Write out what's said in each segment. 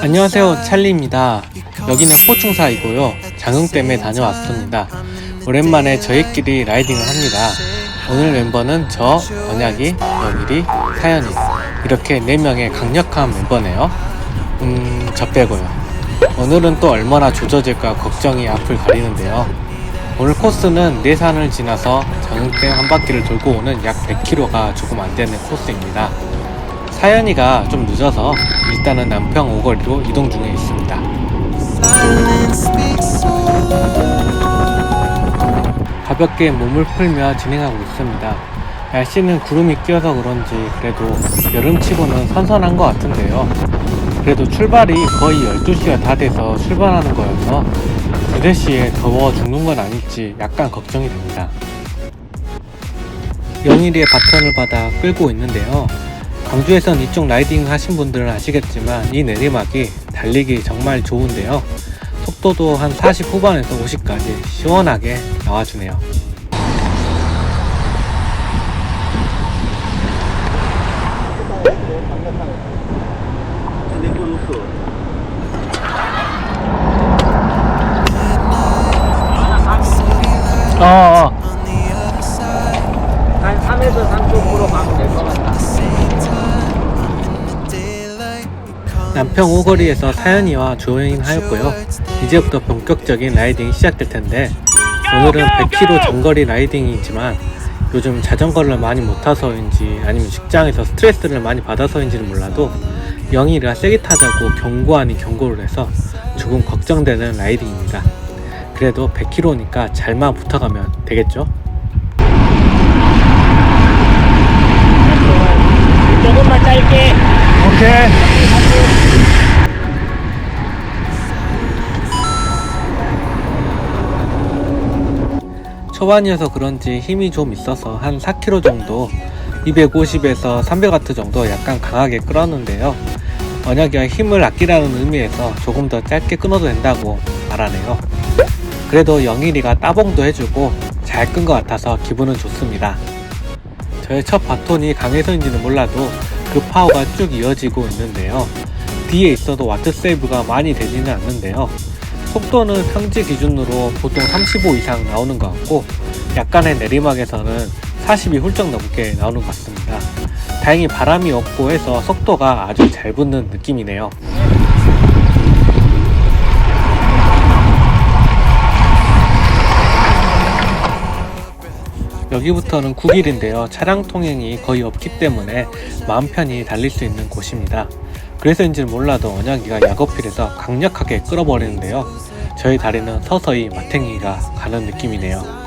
안녕하세요, 찰리입니다. 여기는 포충사이고요. 장흥 때문에 다녀왔습니다. 오랜만에 저희끼리 라이딩을 합니다. 오늘 멤버는 저, 언약이, 영일이, 사연이 이렇게 4명의 강력한 멤버네요. 저 빼고요. 오늘은 또 얼마나 조져질까 걱정이 앞을 가리는데요. 오늘 코스는 내산을 지나서 장흥댐 한 바퀴를 돌고 오는 약 100km가 조금 안되는 코스입니다. 사연이가 좀 늦어서 일단은 남평 오거리로 이동 중에 있습니다. 가볍게 몸을 풀며 진행하고 있습니다. 날씨는 구름이 끼어서 그런지 그래도 여름치고는 선선한 것 같은데요. 그래도 출발이 거의 12시가 다 돼서 출발하는 거여서 2~3시에 더워 죽는 건 아닐지 약간 걱정이 됩니다. 영일이의 바톤을 받아 끌고 있는데요. 광주에선 이쪽 라이딩 하신 분들은 아시겠지만 이 내리막이 달리기 정말 좋은데요. 속도도 한 40 후반에서 50까지 시원하게 나와주네요. 한 3에서 3쪽으로 가면 될 것 같다. 남평 오거리에서 사연이와 조인하였고요. 이제부터 본격적인 라이딩이 시작될 텐데 오늘은 100km 장거리 라이딩이지만 요즘 자전거를 많이 못 타서인지 아니면 직장에서 스트레스를 많이 받아서인지는 몰라도 영일이가 세게 타자고 경고 아닌 경고를 해서 조금 걱정되는 라이딩입니다. 그래도 100km니까 잘만 붙어가면 되겠죠? 조금만 짧게. 오케이. 초반이어서 그런지 힘이 좀 있어서 한 4km 정도 250에서 300W 정도 약간 강하게 끌었는데요. 언약이가 힘을 아끼라는 의미에서 조금 더 짧게 끊어도 된다고 말하네요. 그래도 영일이가 따봉도 해주고 잘 끈 것 같아서 기분은 좋습니다. 저의 첫 바톤이 강해서인지는 몰라도 그 파워가 쭉 이어지고 있는데요. 뒤에 있어도 와트 세이브가 많이 되지는 않는데요. 속도는 평지 기준으로 보통 35 이상 나오는 것 같고 약간의 내리막에서는 40이 훌쩍 넘게 나오는 것 같습니다. 다행히 바람이 없고 해서 속도가 아주 잘 붙는 느낌이네요. 여기부터는 9길인데요. 차량 통행이 거의 없기 때문에 마음 편히 달릴 수 있는 곳입니다. 그래서인지는 몰라도 언약이가 약어필에서 강력하게 끌어버리는데요. 저희 다리는 서서히 마탱이가 가는 느낌이네요.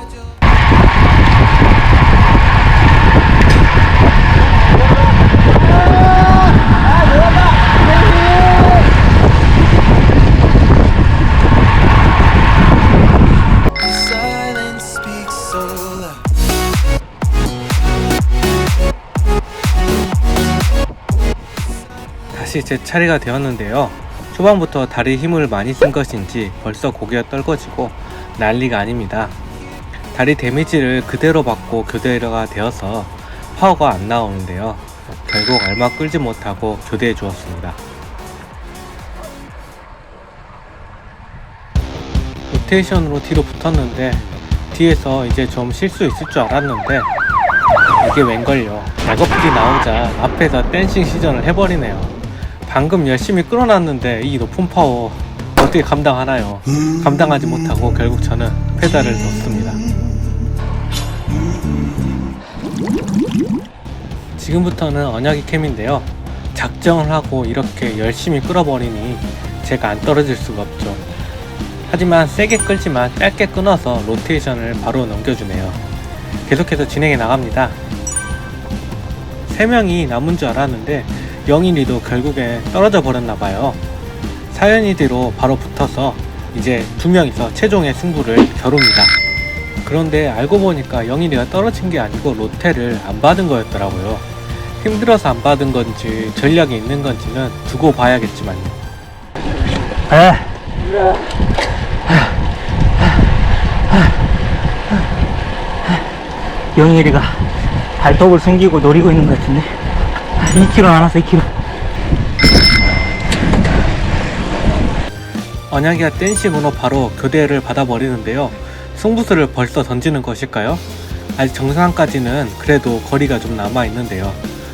다시 제 차례가 되었는데요. 초반부터 다리 힘을 많이 쓴 것인지 벌써 고개가 떨궈지고 난리가 아닙니다. 다리 데미지를 그대로 받고 교대가 되어서 파워가 안 나오는데요. 결국 얼마 끌지 못하고 교대해 주었습니다. 로테이션으로 뒤로 붙었는데 뒤에서 이제 좀 쉴 수 있을 줄 알았는데 이게 웬걸요. 작업필이 나오자 앞에서 댄싱 시전을 해버리네요. 방금 열심히 끌어놨는데 이 높은 파워 어떻게 감당하나요? 감당하지 못하고 결국 저는 페달을 놓습니다. 지금부터는 언약이 캠인데요. 작정을 하고 이렇게 열심히 끌어버리니 제가 안 떨어질 수가 없죠. 하지만 세게 끌지만 짧게 끊어서 로테이션을 바로 넘겨주네요. 계속해서 진행해 나갑니다. 3명이 남은 줄 알았는데 영일이도 결국에 떨어져 버렸나봐요. 사연이 뒤로 바로 붙어서 이제 2명이서 최종의 승부를 겨룹니다. 그런데 알고 보니까 영일이가 떨어진 게 아니고 로테를 안 받은 거였더라고요. 힘들어서 안 받은 건지 전략이 있는 건지는 두고 봐야겠지만요. 영일이가 발톱을 숨기고 노리고 있는 것 같은데. 2kg 남았어. 2kg. 언약이가 댄싱으로 바로 교대를 받아버리는데요. 승부수를 벌써 던지는 것일까요? 아직 정상까지는 그래도 거리가 좀 남아있는데요.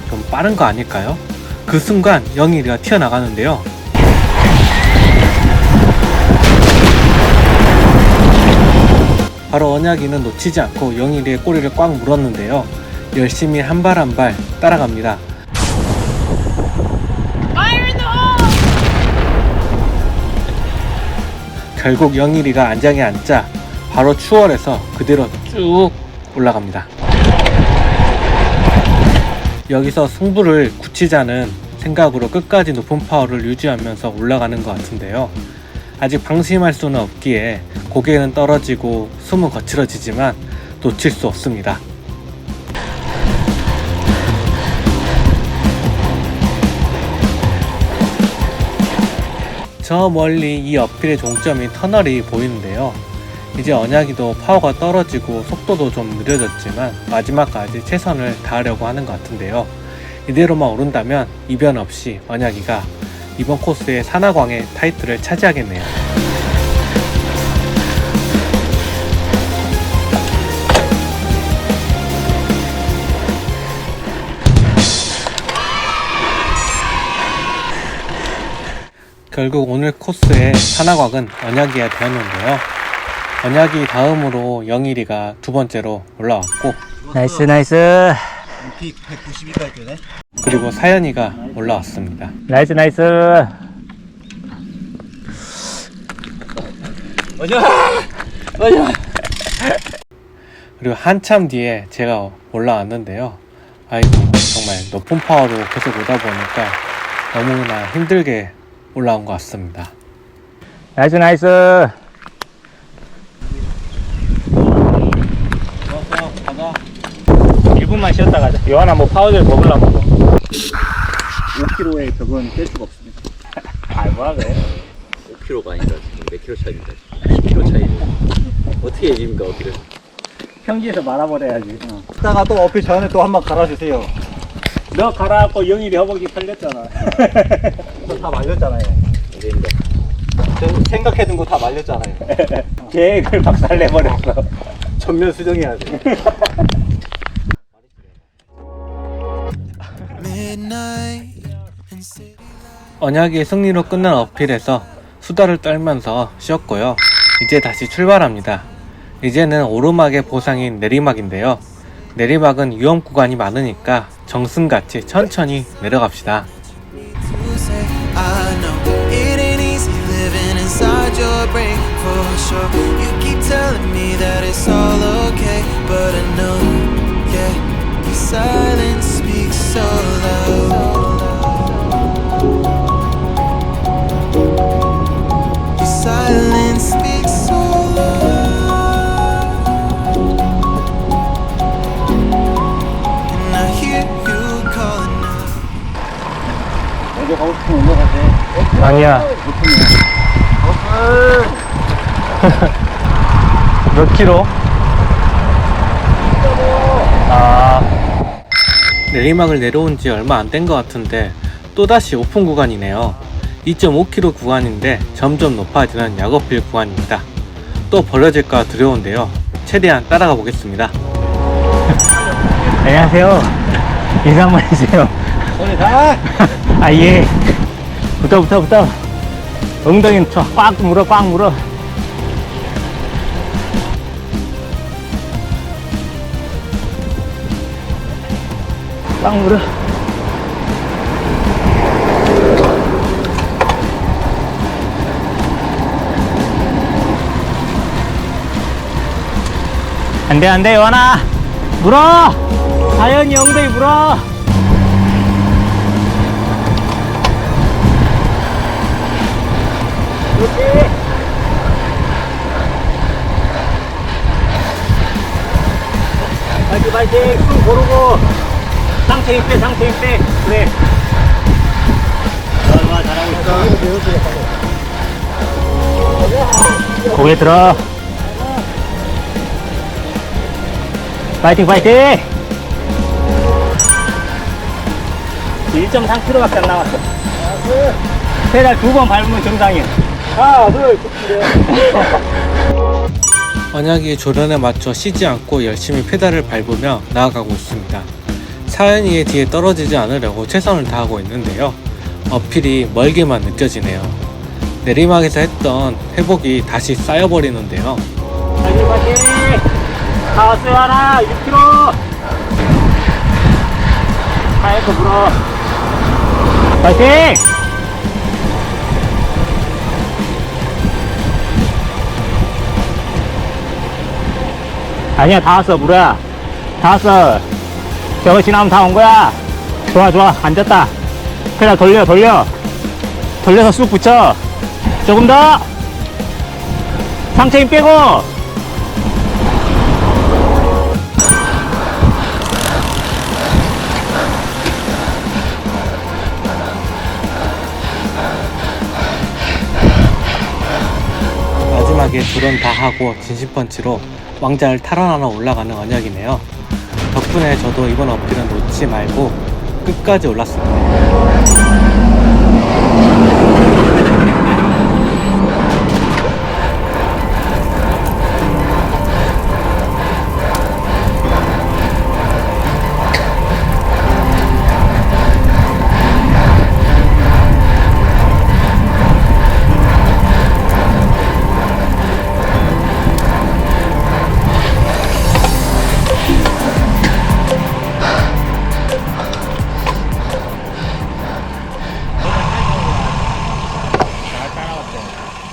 좀 빠른 거 아닐까요? 그 순간 영일이가 튀어나가는데요. 바로 언약이는 놓치지 않고 영일이의 꼬리를 꽉 물었는데요. 열심히 한 발 한 발 따라갑니다. 결국 영일이가 안장에 앉자 바로 추월해서 그대로 쭉 올라갑니다. 여기서 승부를 굳히자는 생각으로 끝까지 높은 파워를 유지하면서 올라가는 것 같은데요. 아직 방심할 수는 없기에 고개는 떨어지고 숨은 거칠어지지만 놓칠 수 없습니다. 저 멀리 이 어필의 종점인 터널이 보이는데요. 이제 언약이도 파워가 떨어지고 속도도 좀 느려졌지만 마지막까지 최선을 다하려고 하는 것 같은데요. 이대로만 오른다면 이변 없이 언약이가 이번 코스의 산하광의 타이틀을 차지하겠네요. 결국 오늘 코스의 산하광은 언약이가 되었는데요. 언약이 다음으로 영일이가 두 번째로 올라왔고, 나이스 나이스 높이 192까지 되네. 그리고 사연이가 올라왔습니다. 나이스 나이스. 그리고 한참 뒤에 제가 올라왔는데요. 아이고, 정말 높은 파워로 계속 오다 보니까 너무나 힘들게 올라온 것 같습니다. 나이스 나이스. 가자. 1분만 쉬었다 가자. 요하나 뭐 파워젤 먹으려고. 5kg의 벽은 뗄 수가 없습니다. 아 뭐야 그래. 5kg가 아니라 지금 몇 킬로 차이입니다. 10kg 차이입니다. 어떻게 해집니까, 어필을? 평지에서 말아버려야지. 이따가 또 어필 전에 또 한 번 갈아주세요. 너 갈아갖고 영일이 허벅지 털렸잖아. 다 말렸잖아요. 이제입니다. 생각해둔 거 다 말렸잖아요. 계획을 박살내버렸어. 전면 수정해야 돼. 언약의 승리로 끝난 어필에서 수다를 떨면서 쉬었고요. 이제 다시 출발합니다. 이제는 오르막의 보상인 내리막인데요. 내리막은 위험 구간이 많으니까 정승같이 천천히 내려갑시다. I know it ain't easy living inside your brain for sure. You keep telling me that it's all okay, but I know, yeah, your silence speaks so loud. Your silence speaks so loud. And I hear you calling out. 어디 가고 싶으면 올라가세요. 아니야. 몇 킬로? 아, 내리막을 내려온 지 얼마 안 된 것 같은데 또다시 오픈 구간이네요. 2.5km 구간인데 점점 높아지는 약어필 구간입니다. 또 벌어질까 두려운데요. 최대한 따라가 보겠습니다. 안녕하세요. 인사 한번 해주세요. 오늘 다! 아, 예. 붙어. 엉덩이 꽉 물어. 꽉 물어. 안 돼, 요하나. 물어! 자연이 엉덩이 물어! 파이팅! 숨 고르고 상체 힘 빼. 그래. 좋아, 잘하고 있어. 고개 들어. 파이팅! 1.3km밖에 안 남았어. 페달 2번 밟으면 정상이야. 하나, 둘, 언약이 조련에 맞춰 쉬지 않고 열심히 페달을 밟으며 나아가고 있습니다. 사연이의 뒤에 떨어지지 않으려고 최선을 다하고 있는데요. 어필이 멀게만 느껴지네요. 내리막에서 했던 회복이 다시 쌓여버리는데요. 파이팅, 파이팅! 다 왔어요, 하나, 6km! 파이크 불어. 파이팅! 아니야, 다 왔어, 물어야. 다 왔어. 저거 지나면 다 온 거야. 좋아, 좋아. 앉았다. 페달 돌려. 돌려서 쑥 붙여. 조금 더. 상체 힘 빼고. 마지막에 조련 다 하고 진심펀치로 왕자를 탈환하러 올라가는 언약이네요. 덕분에 저도 이번 어필은 놓지 말고 끝까지 올랐습니다.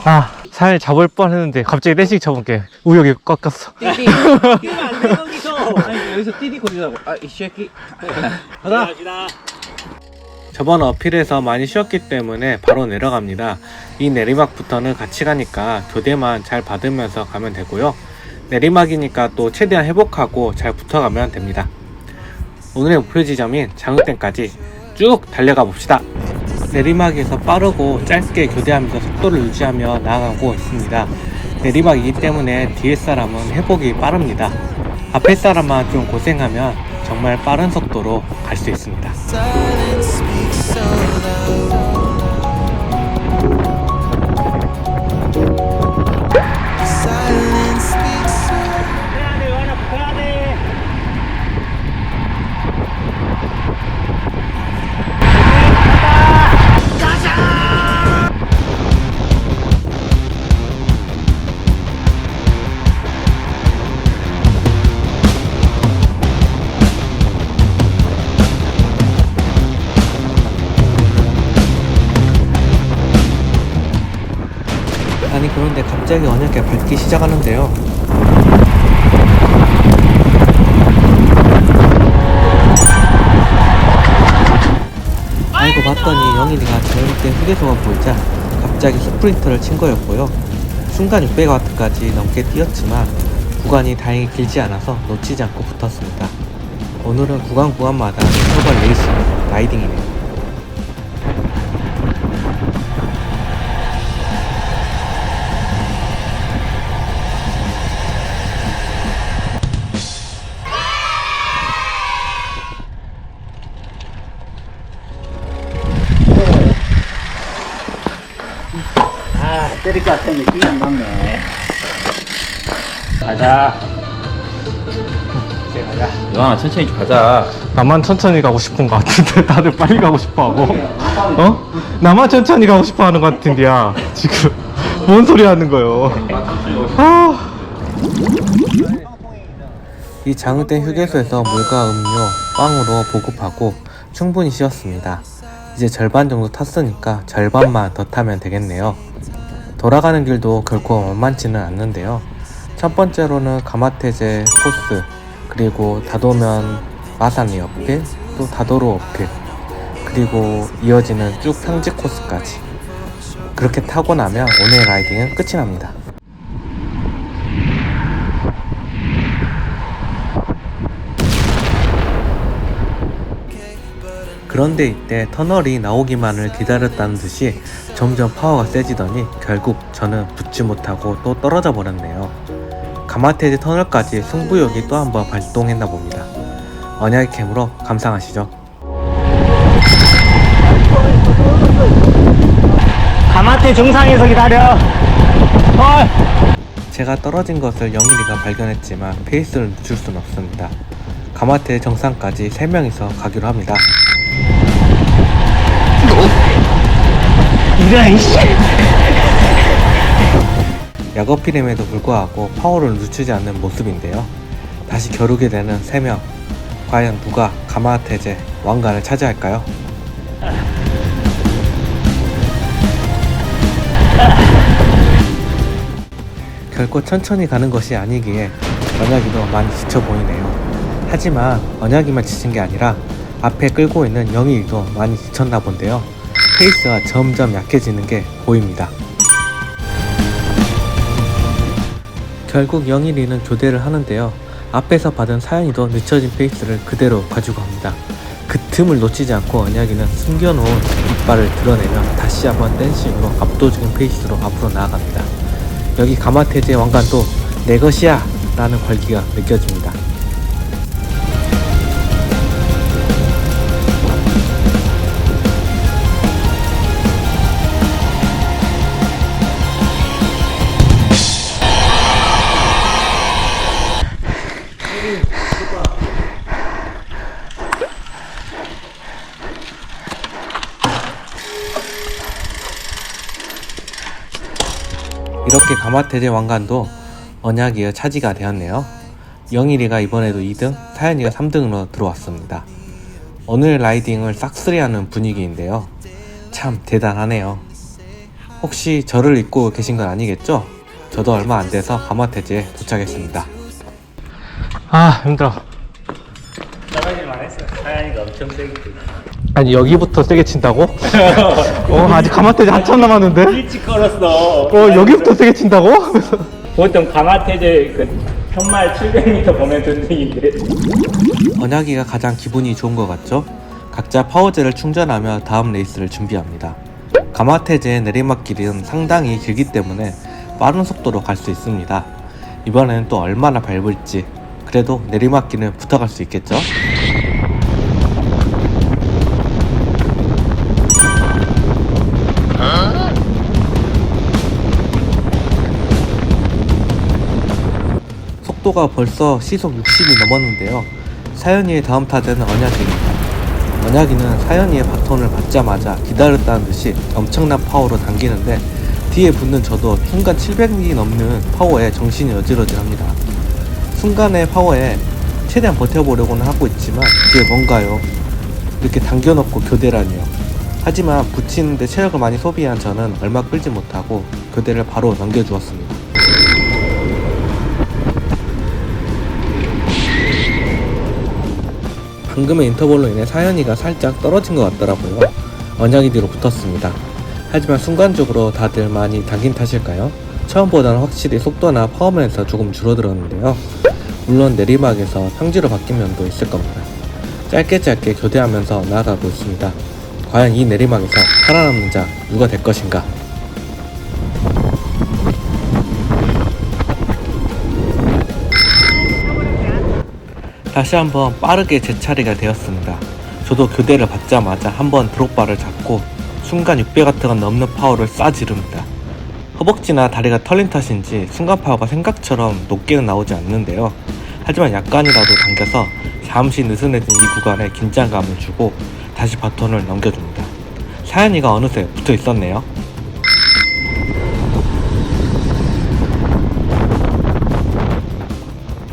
아, 살 잡을 뻔 했는데 갑자기 댄싱 쳐본 게 우욕이 꺾였어. 뛰면 안 돼, 거기서. 아니, 여기서 뛰디 거리라고. 아, 이 새끼. 가자. 저번 어필에서 많이 쉬었기 때문에 바로 내려갑니다. 이 내리막부터는 같이 가니까 교대만 잘 받으면서 가면 되고요. 내리막이니까 또 최대한 회복하고 잘 붙어가면 됩니다. 오늘의 목표 지점인 장흥댐까지 쭉 달려가 봅시다. 내리막에서 빠르고 짧게 교대하면서 속도를 유지하며 나아가고 있습니다. 내리막이기 때문에 뒤에 사람은 회복이 빠릅니다. 앞에 사람만 좀 고생하면 정말 빠른 속도로 갈 수 있습니다. Silence speaks so loud. Silence speaks so 해야 돼, 하나 붙어야 돼. 아니 그런데 갑자기 언약이 밟기 시작하는데요. 알고 봤더니 영인이가 저녁때 휴게소가 보이자 갑자기 스프린터를 친 거였고요. 순간 600W까지 넘게 뛰었지만 구간이 다행히 길지 않아서 놓치지 않고 붙었습니다. 오늘은 구간마다 인터벌 레이싱, 라이딩이네요. 아, 때릴 것 같았는데 기가 안 막네. 가자. 이제 가자. 영환아 천천히 좀 가자. 나만 천천히 가고 싶은 것 같은데 다들 빨리 가고 싶어 하고 어? 나만 천천히 가고 싶어 하는 것 같은데야 지금 뭔 소리 하는 거요. 이 장흥댐 휴게소에서 물과 음료, 빵으로 보급하고 충분히 쉬었습니다. 이제 절반 정도 탔으니까 절반만 더 타면 되겠네요. 돌아가는 길도 결코 만만치는 않는데요. 첫 번째로는 가마테제 코스, 그리고 다도면 마산리 어필, 또 다도로 어필, 그리고 이어지는 쭉 평지 코스까지. 그렇게 타고 나면 오늘의 라이딩은 끝이 납니다. 그런데 이때 터널이 나오기만을 기다렸다는 듯이 점점 파워가 세지더니 결국 저는 붙지 못하고 또 떨어져 버렸네요. 가마테지 터널까지 승부욕이 또 한번 발동했나 봅니다. 언약의 캠으로 감상하시죠. 가마태 정상에서 기다려. 헐. 제가 떨어진 것을 영일이가 발견했지만 페이스를 늦출 순 없습니다. 가마태 정상까지 3명이서 가기로 합니다. 이런 씨. 약어필임에도 불구하고 파워를 늦추지 않는 모습인데요. 다시 겨루게 되는 3명. 과연 누가 가마태제 왕관을 차지할까요? 결코 천천히 가는 것이 아니기에 언약이도 많이 지쳐 보이네요. 하지만 언약이만 지친 게 아니라 앞에 끌고 있는 영일이도 많이 지쳤나 본데요. 페이스가 점점 약해지는 게 보입니다. 결국 영일이는 교대를 하는데요. 앞에서 받은 사연이도 늦춰진 페이스를 그대로 가지고 갑니다. 그 틈을 놓치지 않고 언약이는 숨겨놓은 이빨을 드러내며 다시 한번 댄싱으로 압도적인 페이스로 앞으로 나아갑니다. 여기 가마태제 왕관도 내 것이야 라는 걸기가 느껴집니다. 이렇게 가마태제 왕관도 언약이의 차지가 되었네요. 영일이가 이번에도 2등, 사연이가 3등으로 들어왔습니다. 오늘 라이딩을 싹쓸이하는 분위기인데요. 참 대단하네요. 혹시 저를 잊고 계신 건 아니겠죠? 저도 얼마 안 돼서 가마태제에 도착했습니다. 아 힘들어. 떨어질만 했어. 사연이가 엄청 세게. 아니 여기부터 세게 친다고? 아직 가마태제 한참 남았는데. 일찍 걸었어. 여기부터 세게 친다고? 보통 가마태제 그 편말 700m 보면 등등인데. 언약이가 가장 기분이 좋은 것 같죠? 각자 파워제를 충전하며 다음 레이스를 준비합니다. 가마태제의 내리막길은 상당히 길기 때문에 빠른 속도로 갈 수 있습니다. 이번에는 또 얼마나 밟을지, 그래도 내리막길은 붙어갈 수 있겠죠? 속도가 벌써 시속 60이 넘었는데요. 사연이의 다음 타자는 언약이입니다. 언약이는 사연이의 바톤을 받자마자 기다렸다는 듯이 엄청난 파워로 당기는데 뒤에 붙는 저도 순간 700이 넘는 파워에 정신이 어지러질합니다. 순간의 파워에 최대한 버텨보려고는 하고 있지만 이게 뭔가요? 이렇게 당겨놓고 교대라니요. 하지만 붙이는데 체력을 많이 소비한 저는 얼마 끌지 못하고 교대를 바로 넘겨주었습니다. 방금의 인터벌로 인해 사연이가 살짝 떨어진 것 같더라고요. 언약이 뒤로 붙었습니다. 하지만 순간적으로 다들 많이 당긴 탓일까요? 처음보다는 확실히 속도나 파워면에서 조금 줄어들었는데요. 물론 내리막에서 평지로 바뀐 면도 있을 겁니다. 짧게 교대하면서 나아가고 있습니다. 과연 이 내리막에서 살아남는 자 누가 될 것인가? 다시 한번 빠르게 제 차례가 되었습니다. 저도 교대를 받자마자 한번 드롭바를 잡고 순간 600W가 넘는 파워를 쏴 지릅니다. 허벅지나 다리가 털린 탓인지 순간 파워가 생각처럼 높게는 나오지 않는데요. 하지만 약간이라도 당겨서 잠시 느슨해진 이 구간에 긴장감을 주고 다시 바톤을 넘겨줍니다. 사연이가 어느새 붙어 있었네요.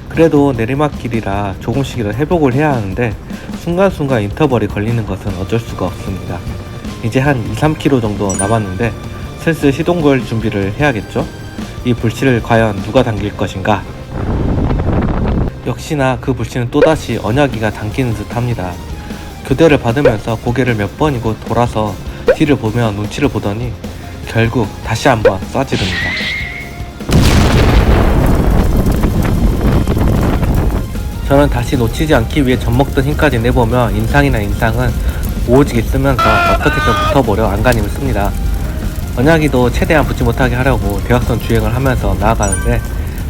그래도 내리막길이라 조금씩이라도 회복을 해야 하는데 순간순간 인터벌이 걸리는 것은 어쩔 수가 없습니다. 이제 한 2-3km 정도 남았는데 슬슬 시동 걸 준비를 해야겠죠? 이 불씨를 과연 누가 당길 것인가? 역시나 그 불씨는 또다시 언약이가 당기는 듯 합니다. 교대를 받으면서 고개를 몇 번이고 돌아서 뒤를 보며 눈치를 보더니 결국 다시 한번 쏴지릅니다. 저는 다시 놓치지 않기 위해 젖먹던 힘까지 내보며 인상이나 인상은 오지게 쓰면서 어떻게든 붙어보려 안간힘을 씁니다. 언약이도 최대한 붙지 못하게 하려고 대각선 주행을 하면서 나아가는데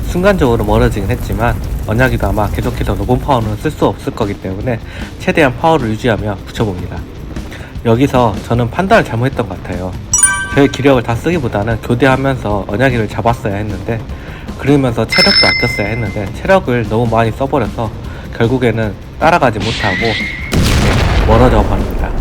순간적으로 멀어지긴 했지만 언약이도 아마 계속해서 높은 파워는 쓸 수 없을 거기 때문에 최대한 파워를 유지하며 붙여봅니다. 여기서 저는 판단을 잘못했던 것 같아요. 저의 기력을 다 쓰기보다는 교대하면서 언약이를 잡았어야 했는데, 그러면서 체력도 아꼈어야 했는데 체력을 너무 많이 써버려서 결국에는 따라가지 못하고 멀어져 버립니다.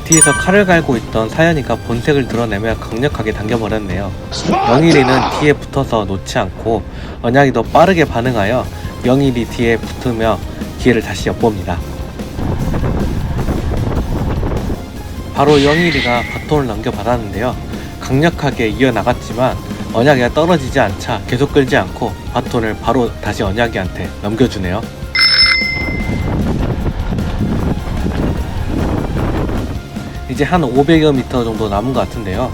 뒤에서 칼을 갈고 있던 사연이가 본색을 드러내며 강력하게 당겨버렸네요. 영일이는 뒤에 붙어서 놓지 않고 언약이도 빠르게 반응하여 영일이 뒤에 붙으며 기회를 다시 엿봅니다. 바로 영일이가 바톤을 넘겨받았는데요. 강력하게 이어나갔지만 언약이가 떨어지지 않자 계속 끌지 않고 바톤을 바로 다시 언약이한테 넘겨주네요. 이제 한 500여 미터 정도 남은 것 같은데요.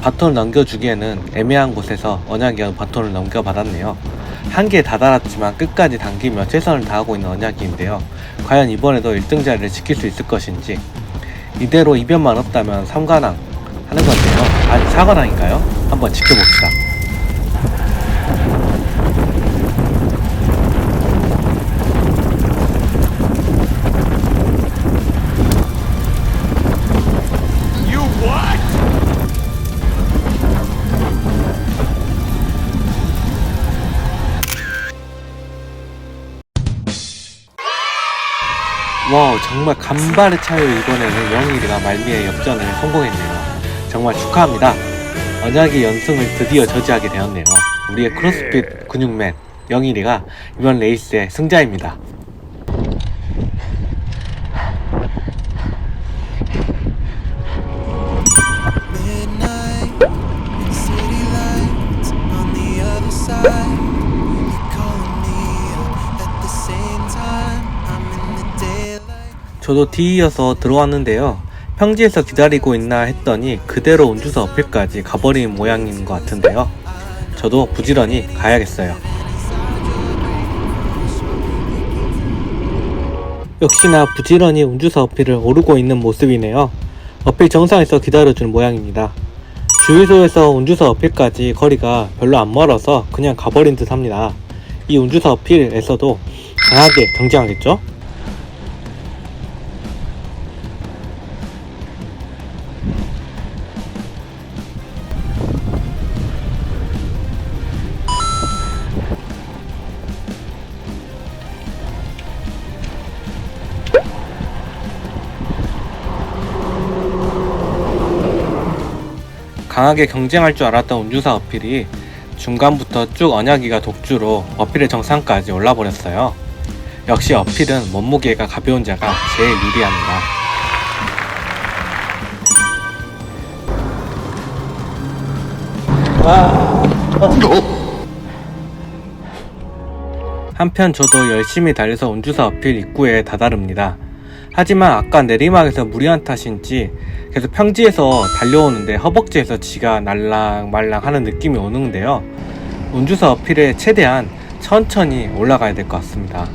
바톤을 넘겨주기에는 애매한 곳에서 언약이가 바톤을 넘겨받았네요. 한계에 다다랐지만 끝까지 당기며 최선을 다하고 있는 언약이인데요. 과연 이번에도 1등 자리를 지킬 수 있을 것인지, 이대로 이변만 없다면 3관왕 하는 건데요. 아니 4관왕인가요? 한번 지켜봅시다. 와우, 정말 간발의 차이로 이번에는 영일이가 말미에 역전을 성공했네요. 정말 축하합니다. 언약의 연승을 드디어 저지하게 되었네요. 우리의 크로스핏 근육맨 영일이가 이번 레이스의 승자입니다. Midnight, city lights on the other side. You're calling me up at the same time. I'm in the daylight. 저도 뒤이어서 들어왔는데요. 평지에서 기다리고 있나 했더니 그대로 운주소 어필까지 가버린 모양인 것 같은데요. 저도 부지런히 가야겠어요. 역시나 부지런히 운주소 어필을 오르고 있는 모습이네요. 어필 정상에서 기다려주는 모양입니다. 주유소에서 운주소 어필까지 거리가 별로 안 멀어서 그냥 가버린 듯 합니다. 이 운주소 어필에서도 강하게 경쟁하겠죠? 강하게 경쟁할 줄 알았던 운주사 어필이 중간부터 쭉 언약이가 독주로 어필의 정상까지 올라버렸어요. 역시 어필은 몸무게가 가벼운 자가 제일 유리합니다. 한편 저도 열심히 달려서 운주사 어필 입구에 다다릅니다. 하지만 아까 내리막에서 무리한 탓인지 계속 평지에서 달려오는데 허벅지에서 지가 날랑말랑 하는 느낌이 오는데요. 운주사 어필에 최대한 천천히 올라가야 될 것 같습니다.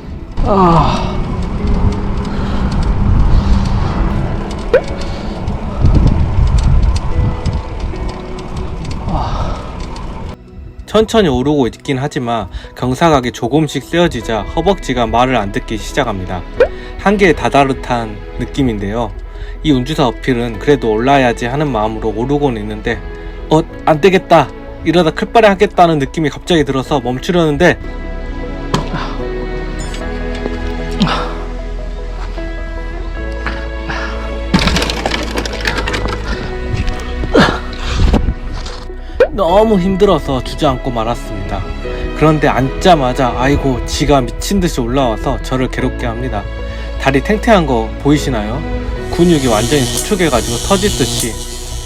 천천히 오르고 있긴 하지만 경사각이 조금씩 세어지자 허벅지가 말을 안 듣기 시작합니다. 한계에 다다르한 느낌인데요. 이 운주사 어필은 그래도 올라야지 하는 마음으로 오르고는 있는데 안되겠다, 이러다 클바레 하겠다는 느낌이 갑자기 들어서 멈추려는데 너무 힘들어서 주저앉고 말았습니다. 그런데 앉자마자 아이고 지가 미친듯이 올라와서 저를 괴롭게 합니다. 다리 탱탱한 거 보이시나요? 근육이 완전히 수축해가지고 터지듯이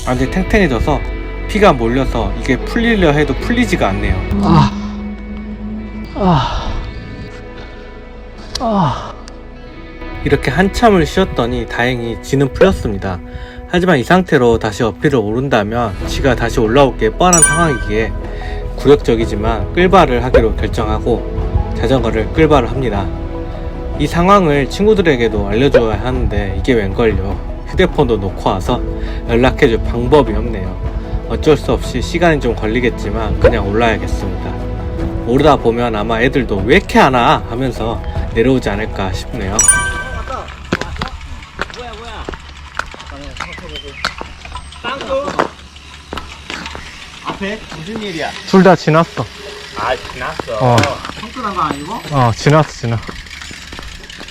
완전히 탱탱해져서 피가 몰려서 이게 풀리려 해도 풀리지가 않네요. 이렇게 한참을 쉬었더니 다행히 지는 풀렸습니다. 하지만 이 상태로 다시 어필을 오른다면 지가 다시 올라올 게 뻔한 상황이기에 굴욕적이지만 끌바를 하기로 결정하고 자전거를 끌바를 합니다. 이 상황을 친구들에게도 알려줘야 하는데 이게 웬걸요. 휴대폰도 놓고 와서 연락해줄 방법이 없네요. 어쩔 수 없이 시간이 좀 걸리겠지만 그냥 올라야겠습니다. 오르다 보면 아마 애들도 왜 이렇게 안 와? 하면서 내려오지 않을까 싶네요. 앞에 무슨 일이야? 둘 다 지났어. 아, 지났어. 통끈한 거 아니고? 지났어.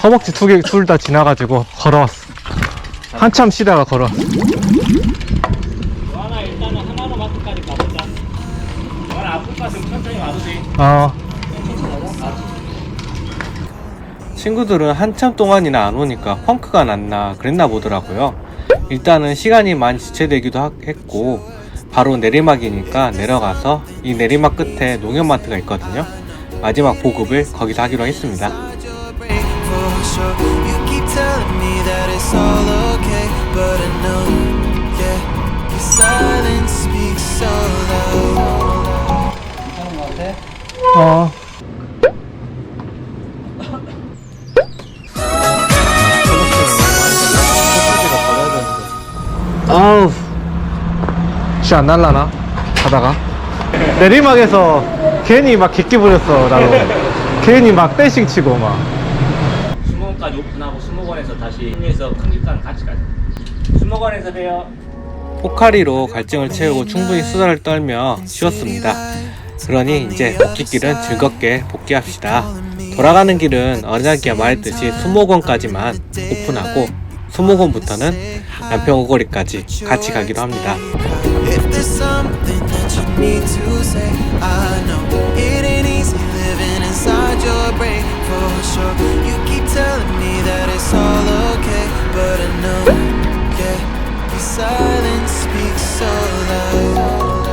허벅지 두 개 둘 다 지나가지고 걸어왔어. 한참 쉬다가 걸어왔어. 하나 일단은 하나로 마트까지 가보자. 너는 아플 것 같으면 천천히 와도 돼. 친구들은 한참 동안이나 안 오니까 펑크가 났나 그랬나 보더라고요. 일단은 시간이 많이 지체되기도 했고 바로 내리막이니까 내려가서 이 내리막 끝에 농협마트가 있거든요. 마지막 보급을 거기서 하기로 했습니다. For sure, you keep telling me that it's all okay, but I know, yeah, your silence speaks so loud. 아우, 쥐 안 날라나? 가다가 내리막에서 괜히 막 객기 부렸어. 나도 괜히 막 댄싱 치고 막. 수목원까지 오픈하고 수목원에서 다시 승리해서 큰 길가는 같이 가자. 수목원에서 봬요. 포카리로 갈증을 채우고 충분히 수다를 떨며 쉬었습니다. 그러니 이제 복귀길은 즐겁게 복귀합시다. 돌아가는 길은 언약이가 말했듯이 수목원까지만 오픈하고 수목원부터는 남평 오거리까지 같이 가기로 합니다. If there's something that you need to say, I know it ain't easy living inside your brain for sure. You keep telling me that it's all okay, but I know, yeah, your silence speaks so loud.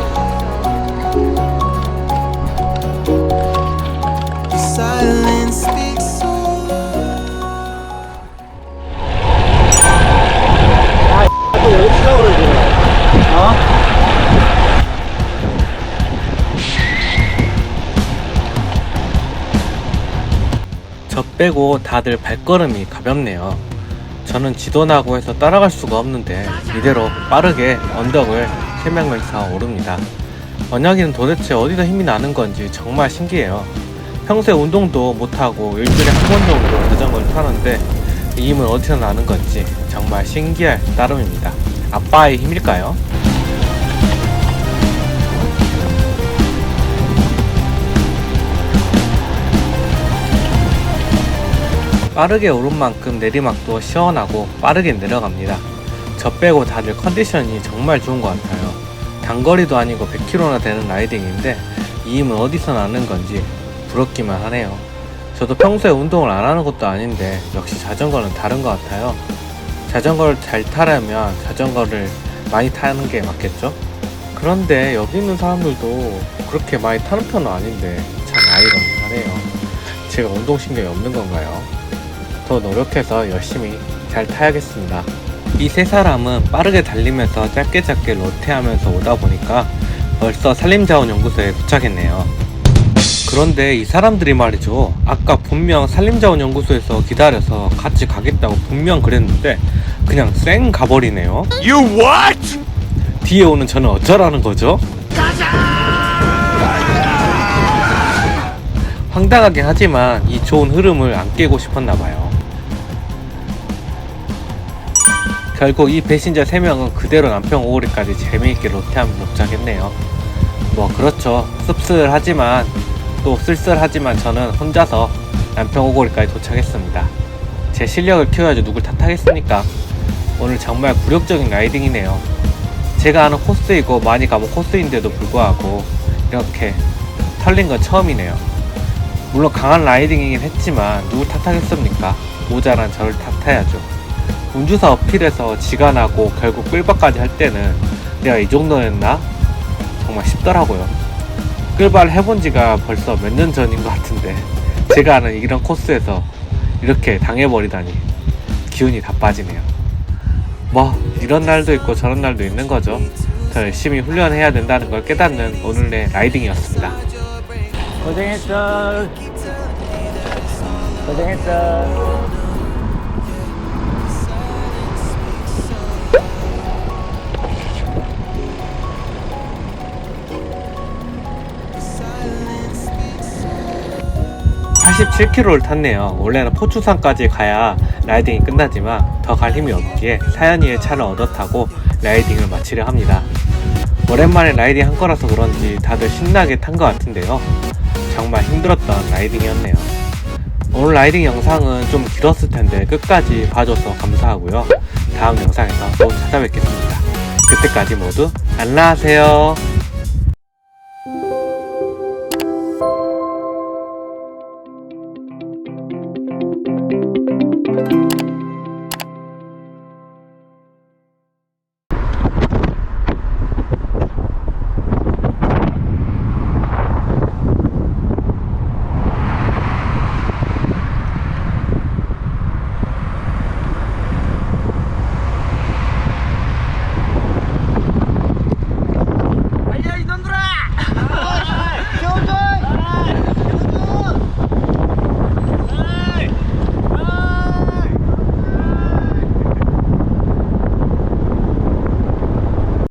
Your silence speaks so 저 빼고 다들 발걸음이 가볍네요. 저는 지도나고 해서 따라갈 수가 없는데 이대로 빠르게 언덕을 세면면서 오릅니다. 언약이는 도대체 어디서 힘이 나는 건지 정말 신기해요. 평소에 운동도 못하고 일주일에 한 번 정도 자전거를 타는데 이 힘은 어디서 나는 건지 정말 신기할 따름입니다. 아빠의 힘일까요? 빠르게 오른 만큼 내리막도 시원하고 빠르게 내려갑니다. 저 빼고 다들 컨디션이 정말 좋은 것 같아요. 단거리도 아니고 100km나 되는 라이딩인데 이 힘은 어디서 나는 건지 부럽기만 하네요. 저도 평소에 운동을 안 하는 것도 아닌데 역시 자전거는 다른 것 같아요. 자전거를 잘 타려면 자전거를 많이 타는 게 맞겠죠? 그런데 여기 있는 사람들도 그렇게 많이 타는 편은 아닌데 참 아이러니하네요. 제가 운동신경이 없는 건가요? 더 노력해서 열심히 잘 타야겠습니다. 이 세 사람은 빠르게 달리면서 짧게 로테하면서 오다 보니까 벌써 산림자원연구소에 도착했네요. 그런데 이 사람들이 말이죠, 아까 분명 산림자원연구소에서 기다려서 같이 가겠다고 분명 그랬는데 그냥 쌩 가버리네요. You what? 뒤에 오는 저는 어쩌라는 거죠? 황당하긴 하지만 이 좋은 흐름을 안 깨고 싶었나봐요. 결국 이 배신자 3명은 그대로 남평 오거리까지 재미있게 로테하면서 도착했네요. 뭐 그렇죠, 씁쓸하지만 또 쓸쓸하지만 저는 혼자서 남평 오거리까지 도착했습니다. 제 실력을 키워야지 누굴 탓하겠습니까? 오늘 정말 굴욕적인 라이딩이네요. 제가 아는 코스이고 많이 가본 코스인데도 불구하고 이렇게 털린 건 처음이네요. 물론 강한 라이딩이긴 했지만 누굴 탓하겠습니까? 모자란 저를 탓해야죠. 운주사 어필에서 지가 나고 결국 끌바까지 할 때는 내가 이 정도였나? 정말 쉽더라고요. 끌바를 해본 지가 벌써 몇 년 전인 것 같은데 제가 아는 이런 코스에서 이렇게 당해버리다니 기운이 다 빠지네요. 뭐 이런 날도 있고 저런 날도 있는 거죠. 더 열심히 훈련해야 된다는 걸 깨닫는 오늘의 라이딩이었습니다. 고생했어. 고생했어. 47km를 탔네요. 원래는 포춘산까지 가야 라이딩이 끝나지만 더 갈 힘이 없기에 사연이의 차를 얻어 타고 라이딩을 마치려 합니다. 오랜만에 라이딩 한 거라서 그런지 다들 신나게 탄 것 같은데요. 정말 힘들었던 라이딩이었네요. 오늘 라이딩 영상은 좀 길었을 텐데 끝까지 봐줘서 감사하고요. 다음 영상에서 또 찾아뵙겠습니다. 그때까지 모두 안녕하세요.